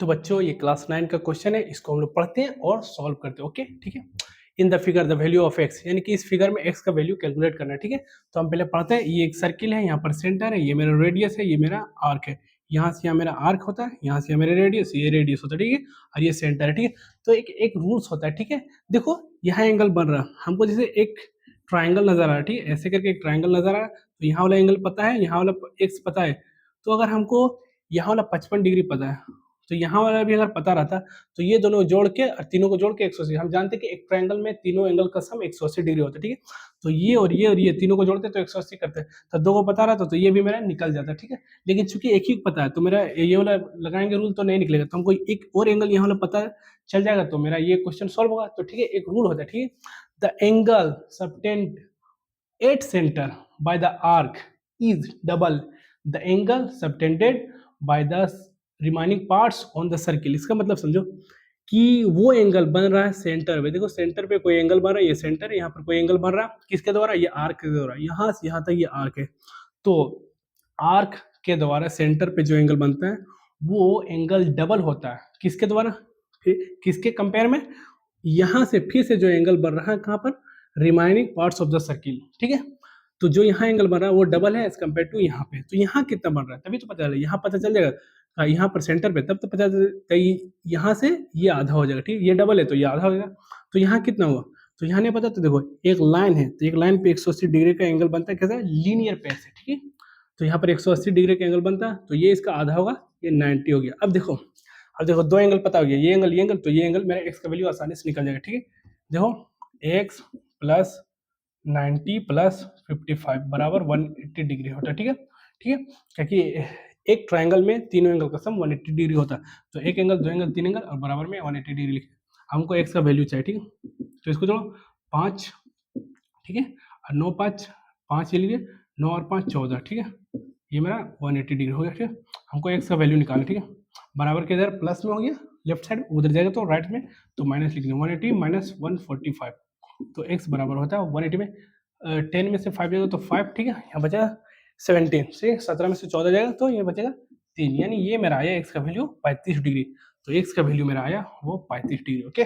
तो बच्चों ये क्लास 9 का क्वेश्चन है, इसको हम लोग पढ़ते हैं और सॉल्व करते हैं। ओके ठीक है। In the figure the value of x, यानी कि इस फिगर में एक्स का वैल्यू कैलकुलेट करना है। ठीक है, तो हम पहले पढ़ते हैं। ये एक सर्किल है, यहाँ पर सेंटर है, ये मेरा रेडियस है, ये मेरा आर्क है। यहाँ से यहाँ मेरा आर्क होता है, यहाँ से यहाँ मेरा रेडियस, ये रेडियस होता है। ठीक है, और ये सेंटर है। ठीक है, तो एक एक रूल्स होता है। ठीक है, देखो यहाँ एंगल बन रहा है हमको, जैसे एक ट्राइंगल नजर आ रहा है। ठीक है, ऐसे करके एक ट्राइंगल नजर आ रहा है, तो यहाँ वाला एंगल पता है, यहाँ वाला एक्स पता है। तो अगर हमको यहाँ वाला 55 डिग्री पता है, तो यहाँ वाला भी अगर पता रहता, तो ये दोनों जोड़ के और तीनों को जोड़ के 180। हम जानते हैं कि एक ट्रायंगल में तीनों एंगल का सम 180 डिग्री होता है। ठीक है, तो ये और ये तीनों को जोड़ते तो 180 करते हैं, तो दो को पता रहता तो ये भी मेरा निकल जाता है। ठीक है, लेकिन चूंकि एक ही पता है, तो मेरा ये वाला लगाएंगे रूल तो नहीं निकलेगा, तो हमको एक और एंगल यहाँ वाला पता चल जाएगा, तो मेरा ये क्वेश्चन सॉल्व होगा। तो ठीक है, एक रूल होता है। ठीक है, the angle subtend at centre by the arc is double the angle subtended by the remaining parts on the circle. इसका मतलब समझो कि वो एंगल बन रहा है सेंटर पे। देखो सेंटर पे कोई एंगल बन रहा है, ये सेंटर है, यहाँ पर कोई एंगल बन रहा है किसके द्वारा, ये आर्क के द्वारा। यहाँ से यहाँ तक ये आर्क है, तो आर्क के द्वारा सेंटर पे जो एंगल बनता है वो एंगल डबल होता है किसके द्वारा, किसके कंपेयर में, यहाँ से फिर से जो एंगल बन रहा है कहाँ पर, remaining parts of the circle. ठीक है, तो जो यहाँ एंगल बन रहा है वो डबल है एज कम्पेयर टू यहाँ पे। तो यहाँ कितना बन रहा है तभी तो पता चलेगा, यहाँ पता चल जाएगा यहाँ पर सेंटर पे, तब तो पता चलेगा यहाँ से ये आधा हो जाएगा। ठीक है, ये डबल है तो ये आधा हो जाएगा। तो यहाँ कितना हुआ, तो यहाँ नहीं पता, तो देखो एक लाइन है, तो एक लाइन पे 180 डिग्री का एंगल बनता है कैसा, लीनियर पेयर से। ठीक है, तो यहाँ पर 180 डिग्री का एंगल बनता है, तो ये इसका आधा होगा, ये 90 हो गया। अब देखो दो एंगल पता हो गया, ये एंगल, तो ये एंगल मेरा एक्स का वैल्यू आसानी से निकल जाएगा। ठीक है, देखो एक्स प्लस 90 प्लस 55 बराबर 180 डिग्री होता है। ठीक है, ठीक है, क्योंकि एक ट्रायंगल में तीनों एंगल का सम 180 डिग्री होता है, तो एक एंगल, दो एंगल, तीन एंगल और बराबर में 180 डिग्री लिखे। हमको एक्स का वैल्यू चाहिए। ठीक है, तो इसको जोड़ो 5, ठीक है, और 9 5 5 ये लिए, 9 और 5 14। ठीक है, ये मेरा 180 डिग्री हो गया। ठीक है, हमको एक्स का वैल्यू निकालना। ठीक है, बराबर के इधर प्लस में हो गया, लेफ्ट साइड उधर जाएगा तो राइट में, तो माइनस लिख दें 180 माइनस 145, तो x बराबर होता है 180 में 10 में से 5 जाएगा तो 5। ठीक है, यहाँ बचेगा 17 से 17 में से 14 जाएगा तो ये बचेगा 3, यानी ये मेरा आया x का वैल्यू 35 डिग्री। तो x का वैल्यू मेरा आया वो 35 डिग्री। ओके।